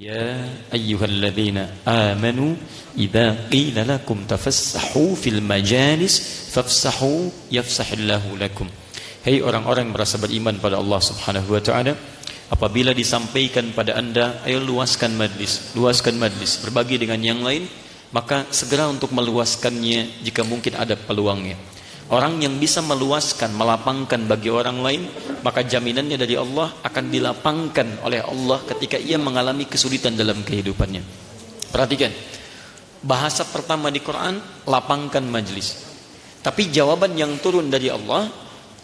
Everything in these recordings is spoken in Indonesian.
Ya ayyuhalladzina amanu idza qila lakum tafassahu fil majalis fafsahu yafsahillahu lakum. Hai orang-orang yang merasa beriman pada Allah Subhanahu wa taala, apabila disampaikan pada Anda, ayo luaskan majlis, berbagi dengan yang lain, maka segera untuk meluaskannya jika mungkin ada peluangnya. Orang yang bisa meluaskan, melapangkan bagi orang lain, maka jaminannya dari Allah akan dilapangkan oleh Allah ketika ia mengalami kesulitan dalam kehidupannya. Perhatikan, bahasa pertama di Quran, lapangkan majlis. Tapi jawaban yang turun dari Allah,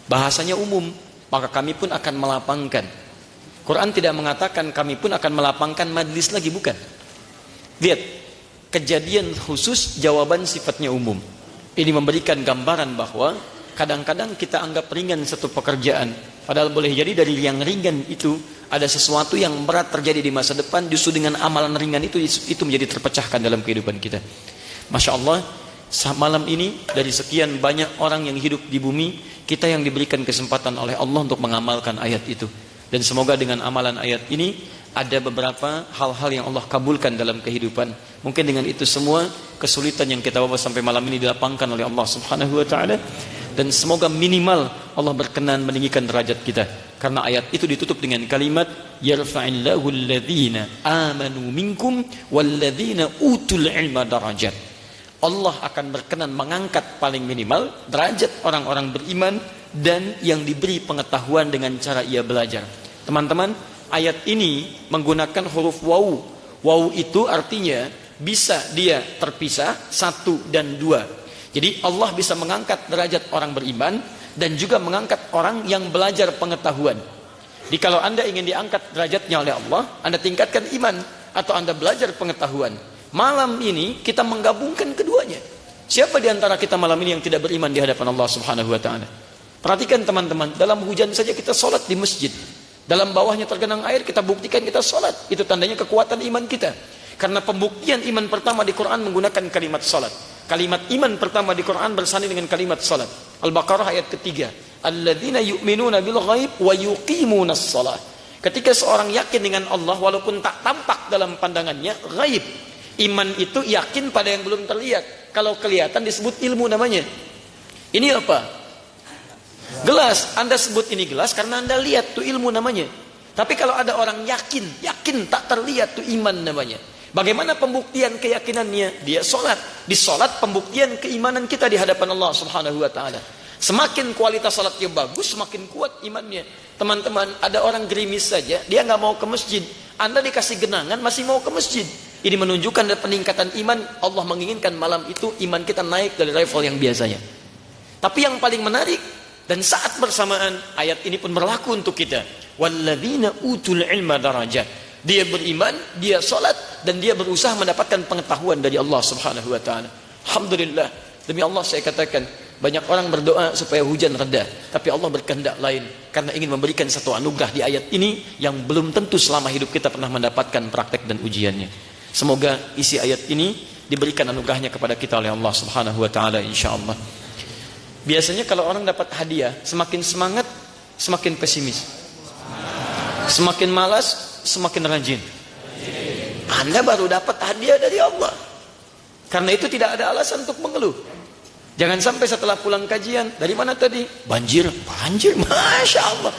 bahasanya umum, maka kami pun akan melapangkan. Quran tidak mengatakan kami pun akan melapangkan majlis lagi, bukan. Lihat, kejadian khusus, jawaban sifatnya umum. Ini memberikan gambaran bahwa kadang-kadang kita anggap ringan satu pekerjaan, padahal boleh jadi dari yang ringan itu ada sesuatu yang berat terjadi di masa depan. Justru dengan amalan ringan itu menjadi terpecahkan dalam kehidupan kita. Masya Allah, malam ini dari sekian banyak orang yang hidup di bumi, kita yang diberikan kesempatan oleh Allah untuk mengamalkan ayat itu. Dan semoga dengan amalan ayat ini ada beberapa hal-hal yang Allah kabulkan dalam kehidupan. Mungkin dengan itu semua kesulitan yang kita bawa sampai malam ini dilapangkan oleh Allah Subhanahu wa taala, dan semoga minimal Allah berkenan meninggikan derajat kita. Karena ayat itu ditutup dengan kalimat yarfa'illahu alladhina amanu minkum walladzina utul ilma darajat. Allah akan berkenan mengangkat paling minimal derajat orang-orang beriman dan yang diberi pengetahuan dengan cara ia belajar. Teman-teman, ayat ini menggunakan huruf waw. Waw itu artinya bisa dia terpisah 1 dan 2. Jadi Allah bisa mengangkat derajat orang beriman dan juga mengangkat orang yang belajar pengetahuan. Jadi kalau Anda ingin diangkat derajatnya oleh Allah, Anda tingkatkan iman atau Anda belajar pengetahuan. Malam ini kita menggabungkan keduanya. Siapa di antara kita malam ini yang tidak beriman di hadapan Allah Subhanahu wa taala? Perhatikan teman-teman, dalam hujan saja kita sholat di masjid. Dalam bawahnya tergenang air, kita buktikan kita sholat. Itu tandanya kekuatan iman kita. Karena pembuktian iman pertama di Quran menggunakan kalimat sholat. Kalimat iman pertama di Quran bersanding dengan kalimat sholat. Al-Baqarah ayat ketiga. Alladzina yu'minuna bil ghaib wa yuqimunas shalah. Ketika seorang yakin dengan Allah walaupun tak tampak dalam pandangannya, ghaib. Iman itu yakin pada yang belum terlihat. Kalau kelihatan disebut ilmu namanya. Ini apa? Gelas. Anda sebut ini gelas karena Anda lihat, itu ilmu namanya. Tapi kalau ada orang yakin tak terlihat, itu iman namanya. Bagaimana pembuktian keyakinannya? Dia sholat. Di sholat pembuktian keimanan kita di hadapan Allah Subhanahu wa taala. Semakin kualitas sholatnya bagus, semakin kuat imannya. Teman-teman, ada orang gerimis saja, dia nggak mau ke masjid. Anda dikasih genangan masih mau ke masjid. Ini menunjukkan ada peningkatan iman. Allah menginginkan malam itu iman kita naik dari level yang biasanya. Tapi yang paling menarik, dan saat bersamaan ayat ini pun berlaku untuk kita. Walladzina utul ilma darajat. Dia beriman, dia salat, dan dia berusaha mendapatkan pengetahuan dari Allah Subhanahu wa taala. Alhamdulillah, demi Allah saya katakan, banyak orang berdoa supaya hujan reda, tapi Allah berkehendak lain karena ingin memberikan satu anugerah di ayat ini yang belum tentu selama hidup kita pernah mendapatkan praktek dan ujiannya. Semoga isi ayat ini diberikan anugerahnya kepada kita oleh Allah Subhanahu wa taala insyaallah. Biasanya kalau orang dapat hadiah, semakin semangat, semakin pesimis. Semakin malas, semakin rajin. Anda baru dapat hadiah dari Allah. Karena itu tidak ada alasan untuk mengeluh. Jangan sampai setelah pulang kajian, dari mana tadi? Banjir. Masya Allah.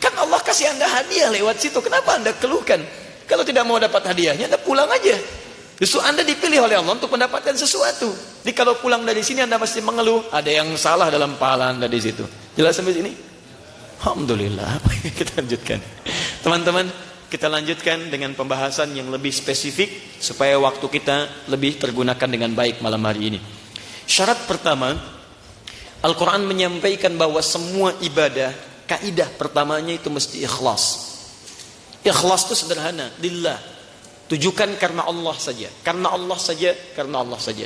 Kan Allah kasih Anda hadiah lewat situ. Kenapa Anda keluhkan? Kalau tidak mau dapat hadiahnya, Anda pulang aja. Justru Anda dipilih oleh Allah untuk mendapatkan sesuatu. Jadi kalau pulang dari sini Anda masih mengeluh, ada yang salah dalam pahala Anda di situ. Jelas sampai sini? Alhamdulillah. Kita lanjutkan. Teman-teman, kita lanjutkan dengan pembahasan yang lebih spesifik supaya waktu kita lebih tergunakan dengan baik malam hari ini. Syarat pertama, Al-Quran menyampaikan bahwa semua ibadah, kaidah pertamanya itu mesti ikhlas. Ikhlas itu sederhana, lillah. Tujukan karena Allah saja. Karena Allah saja, karena Allah saja.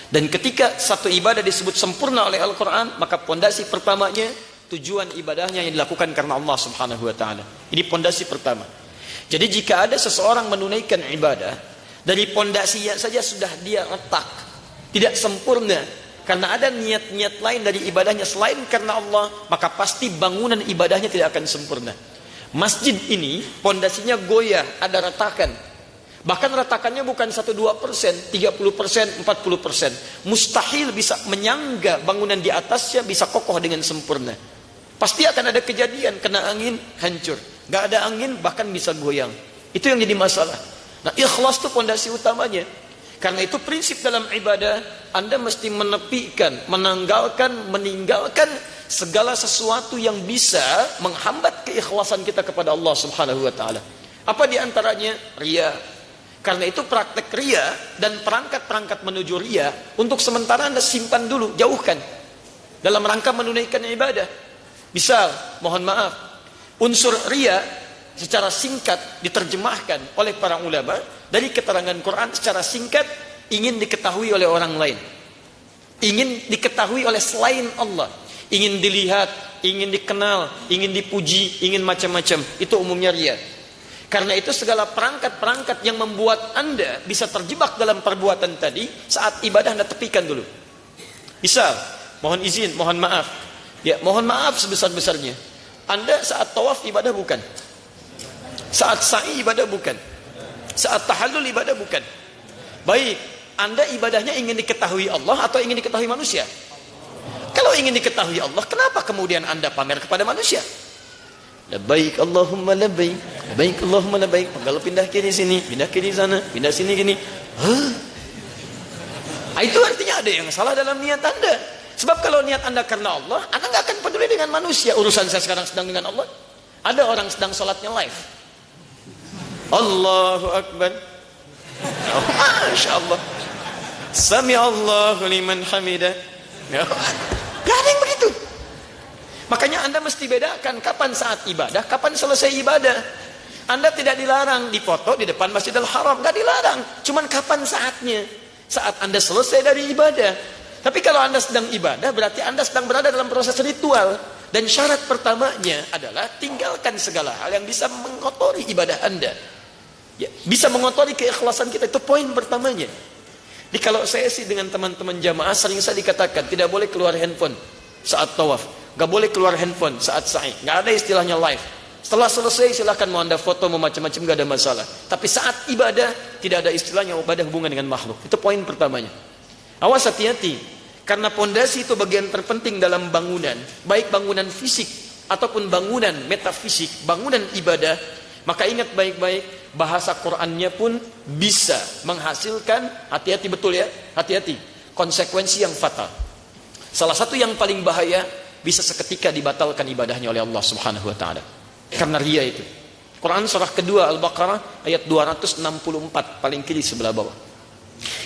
Dan ketika satu ibadah disebut sempurna oleh Al-Quran, maka pondasi pertamanya, tujuan ibadahnya yang dilakukan karena Allah Subhanahu wa ta'ala. Ini pondasi pertama. Jadi jika ada seseorang menunaikan ibadah, dari pondasinya saja sudah dia retak, tidak sempurna, karena ada niat-niat lain dari ibadahnya selain karena Allah, maka pasti bangunan ibadahnya tidak akan sempurna. Masjid ini pondasinya goyah, ada retakan. Bahkan retakannya bukan 1-2%, 30%, 40%. Mustahil bisa menyangga bangunan di atasnya bisa kokoh dengan sempurna. Pasti akan ada kejadian, kena angin, hancur. Gak ada angin, bahkan bisa goyang. Itu yang jadi masalah. Nah, ikhlas itu pondasi utamanya. Karena itu prinsip dalam ibadah, Anda mesti menepikan, meninggalkan segala sesuatu yang bisa menghambat keikhlasan kita kepada Allah Subhanahu wa taala. Apa di antaranya? Riya. Karena itu praktek riya dan perangkat-perangkat menuju riya untuk sementara Anda simpan dulu, jauhkan dalam rangka menunaikan ibadah. Misal, mohon maaf, unsur riya secara singkat diterjemahkan oleh para ulama dari keterangan Quran secara singkat, ingin diketahui oleh orang lain, ingin diketahui oleh selain Allah, ingin dilihat, ingin dikenal, ingin dipuji, ingin macam-macam. Itu umumnya riya. Karena itu segala perangkat-perangkat yang membuat Anda bisa terjebak dalam perbuatan tadi, saat ibadah Anda tepikan dulu. Misal, mohon izin, mohon maaf. Ya, mohon maaf sebesar-besarnya. Anda saat tawaf ibadah bukan? Saat sa'i ibadah bukan? Saat tahallul ibadah bukan? Baik, Anda ibadahnya ingin diketahui Allah atau ingin diketahui manusia? Kalau ingin diketahui Allah, kenapa kemudian Anda pamer kepada manusia? Labbaik Allahumma labbaik, labbaik Allahumma labbaik. Kalau pindah kiri sini, pindah kiri sana, pindah sini gini. Itu artinya ada yang salah dalam niat Anda. Sebab kalau niat Anda karena Allah, Anda nggak akan peduli dengan manusia. Urusan saya sekarang sedang dengan Allah. Ada orang sedang sholatnya live. Allahu Akbar. Oh, Masya Allah. Sami Allahu liman hamidah. Gak ada yang begitu. Makanya Anda mesti bedakan kapan saat ibadah, kapan selesai ibadah. Anda tidak dilarang dipoto di depan Masjidil Haram, gak dilarang. Cuman kapan saatnya? Saat Anda selesai dari ibadah. Tapi kalau Anda sedang ibadah, berarti Anda sedang berada dalam proses ritual. Dan syarat pertamanya adalah tinggalkan segala hal yang bisa mengotori ibadah Anda. Ya, bisa mengotori keikhlasan kita, itu poin pertamanya. Jadi kalau saya sih dengan teman-teman jamaah sering saya dikatakan tidak boleh keluar handphone saat tawaf, gak boleh keluar handphone saat sa'i, gak ada istilahnya live. Setelah selesai silahkan mau Anda foto, mau macam-macam, gak ada masalah. Tapi saat ibadah tidak ada istilahnya ibadah hubungan dengan makhluk. Itu poin pertamanya. Awas, hati-hati, karena pondasi itu bagian terpenting dalam bangunan, baik bangunan fisik ataupun bangunan metafisik, bangunan ibadah. Maka ingat baik-baik, bahasa Qur'annya pun bisa menghasilkan, hati-hati betul ya, hati-hati, konsekuensi yang fatal. Salah satu yang paling bahaya, bisa seketika dibatalkan ibadahnya oleh Allah Subhanahu wa taala. Karena riya itu. Quran surah kedua Al-Baqarah ayat 264 paling kiri sebelah bawah.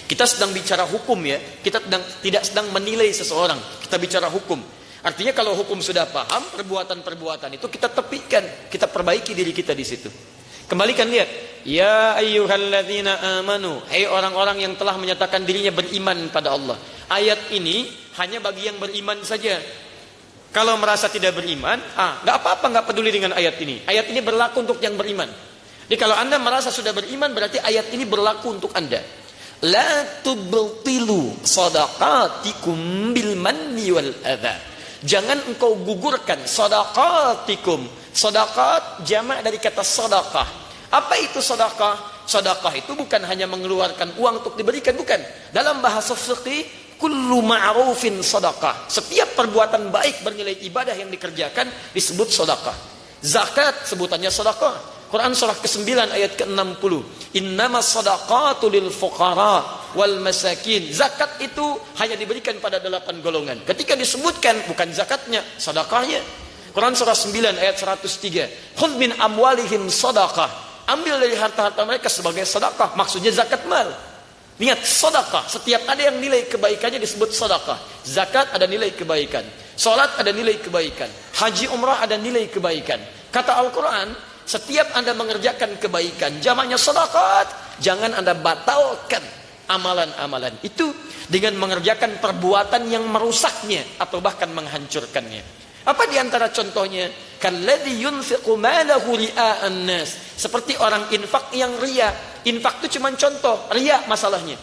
Kita sedang bicara hukum ya, kita tidak sedang menilai seseorang, kita bicara hukum. Artinya kalau hukum sudah paham, perbuatan-perbuatan itu kita tepikan, kita perbaiki diri kita di situ. Kembalikan lihat, ya ayyuhalladzina amanu, hai orang-orang yang telah menyatakan dirinya beriman pada Allah. Ayat ini hanya bagi yang beriman saja. Kalau merasa tidak beriman, nggak apa-apa, nggak peduli dengan ayat ini. Ayat ini berlaku untuk yang beriman. Jadi kalau Anda merasa sudah beriman, berarti ayat ini berlaku untuk Anda. La tubtilu sadaqatikum bil manni wal adha. Jangan engkau gugurkan sadaqatikum. Sadaqat jamak dari kata sadaqah. Apa itu sadaqah? Sadaqah itu bukan hanya mengeluarkan uang untuk diberikan, bukan. Dalam bahasa fikih, kullu ma'rufin sadaqah. Setiap perbuatan baik bernilai ibadah yang dikerjakan disebut sadaqah. Zakat sebutannya sadaqah. Quran surah ke-9 ayat ke-60. Innamas sadaqatu lil fuqara wal masakin. Zakat itu hanya diberikan pada 8 golongan. Ketika disebutkan bukan zakatnya, sedekahnya. Quran surah 9 ayat 103. Khudh min amwalihim sadaqah. Ambil dari harta-harta mereka sebagai sedekah. Maksudnya zakat mal. Lihat, sedekah, setiap ada yang nilai kebaikannya disebut sedekah. Zakat ada nilai kebaikan. Salat ada nilai kebaikan. Haji umrah ada nilai kebaikan. Kata Al-Quran, setiap Anda mengerjakan kebaikan, jamaknya sedekah, jangan Anda batalkan amalan-amalan itu dengan mengerjakan perbuatan yang merusaknya atau bahkan menghancurkannya. Apa diantara contohnya? Kalladzi yunfiqu malahu ria'an nas. Seperti orang infak yang riya. Infak itu cuma contoh, riya masalahnya.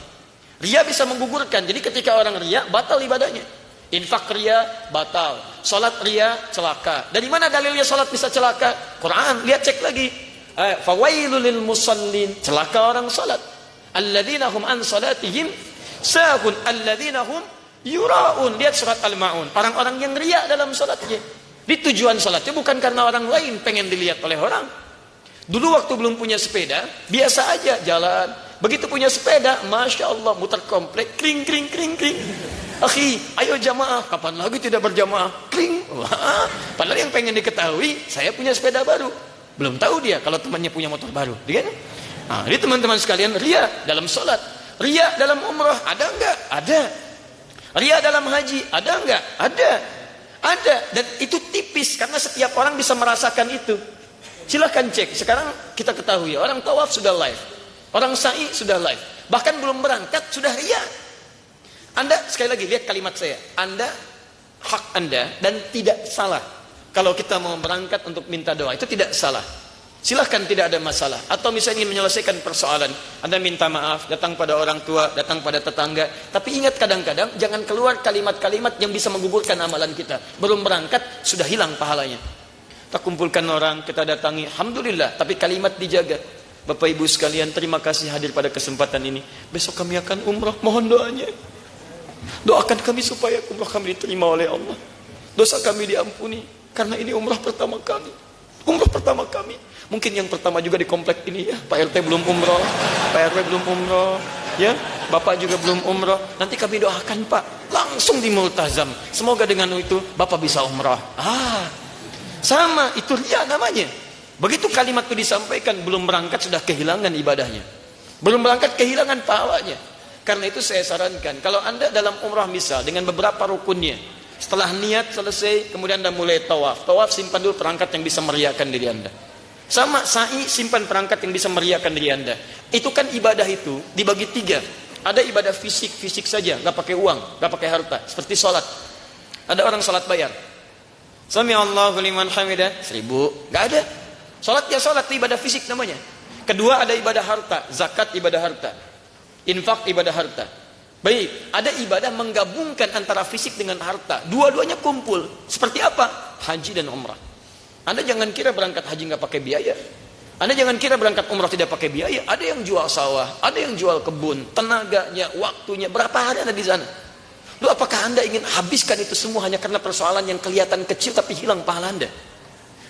Riya bisa menggugurkan. Jadi ketika orang riya, batal ibadahnya. Infak riya, batal. Salat riya, celaka. Dari mana dalilnya salat bisa celaka? Quran, lihat cek lagi. fawailul lil musallin, celaka orang salat. Alladzina hum an salatihim sahun, alladzina hum yuraun. Lihat surat Al-Maun. Orang-orang yang riya dalam salatnya. Di tujuan salatnya bukan karena orang lain pengen dilihat oleh orang. Dulu waktu belum punya sepeda, biasa aja jalan. Begitu punya sepeda, Masya Allah, muter komplek, kring, kring, kring, kring. Akhi, ayo jamaah. Kapan lagi tidak berjamaah? Kring. Wah, padahal yang pengen diketahui, saya punya sepeda baru. Belum tahu dia kalau temannya punya motor baru. Kan? Nah, ini teman-teman sekalian, riya dalam sholat. Riya dalam umrah, ada enggak? Ada. Riya dalam haji, ada enggak? Ada. Ada. Dan itu tipis, karena setiap orang bisa merasakan itu. Silahkan cek. Sekarang kita ketahui, orang tawaf sudah live. Orang sa'i sudah live. Bahkan belum berangkat sudah riya. Anda, sekali lagi, lihat kalimat saya. Anda, hak Anda, dan tidak salah. Kalau kita mau berangkat untuk minta doa, itu tidak salah. Silahkan, tidak ada masalah. Atau misalnya ingin menyelesaikan persoalan, Anda minta maaf, datang pada orang tua, datang pada tetangga. Tapi ingat, kadang-kadang jangan keluar kalimat-kalimat yang bisa menggugurkan amalan kita. Belum berangkat, sudah hilang pahalanya. Kita kumpulkan orang, kita datangi, alhamdulillah, tapi kalimat dijaga. Bapak Ibu sekalian, terima kasih hadir pada kesempatan ini. Besok kami akan umrah, mohon doanya. Doakan kami supaya umrah kami diterima oleh Allah. Dosa kami diampuni, karena ini umrah pertama kami. Umrah pertama kami. Mungkin yang pertama juga di komplek ini ya. Pak RT belum umrah, Pak RW belum umrah, ya. Bapak juga belum umrah. Nanti kami doakan Pak, langsung di multazam. Semoga dengan itu Bapak bisa umrah. Sama, itu riya namanya. Begitu kalimat itu disampaikan, belum berangkat sudah kehilangan ibadahnya. Belum berangkat kehilangan pahalanya. Karena itu saya sarankan, kalau Anda dalam umrah misal dengan beberapa rukunnya, setelah niat selesai, kemudian Anda mulai tawaf. Tawaf simpan dulu perangkat yang bisa meriakan diri Anda. Sama sa'i, simpan perangkat yang bisa meriakan diri Anda. Itu kan ibadah itu dibagi 3. Ada ibadah fisik saja, nggak pakai uang, nggak pakai harta, seperti sholat. Ada orang sholat bayar. Sami Allahu liman hamidah 1000, nggak ada. Sholat ya sholat, itu ibadah fisik namanya. Kedua, ada ibadah harta, zakat ibadah harta, infak ibadah harta. Baik, ada ibadah menggabungkan antara fisik dengan harta. Dua-duanya kumpul. Seperti apa? Haji dan umrah. Anda jangan kira berangkat haji nggak pakai biaya. Anda jangan kira berangkat umrah tidak pakai biaya. Ada yang jual sawah, ada yang jual kebun, tenaganya, waktunya. Berapa hari Anda di sana? Lalu apakah Anda ingin habiskan itu semua hanya karena persoalan yang kelihatan kecil tapi hilang pahala Anda?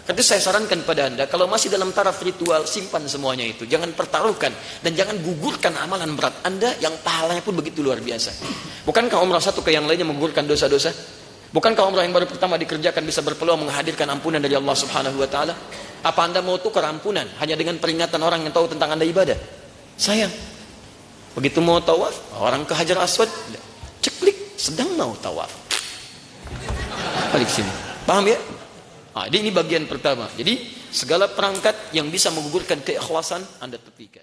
Karena saya sarankan pada Anda, kalau masih dalam taraf ritual, simpan semuanya itu. Jangan pertaruhkan dan jangan gugurkan amalan berat Anda yang pahalanya pun begitu luar biasa. Bukankah umrah satu ke yang lainnya menggugurkan dosa-dosa? Bukankah umrah yang baru pertama dikerjakan bisa berpeluang menghadirkan ampunan dari Allah Subhanahu wa taala? Apa Anda mau tukar ampunan hanya dengan peringatan orang yang tahu tentang Anda ibadah? Sayang. Begitu mau tawaf, orang ke Hajar Aswad, ceklik, sedang mau tawaf. Balik sini. Paham ya? Jadi ini bagian pertama. Jadi segala perangkat yang bisa menggugurkan keikhlasan Anda tepikan.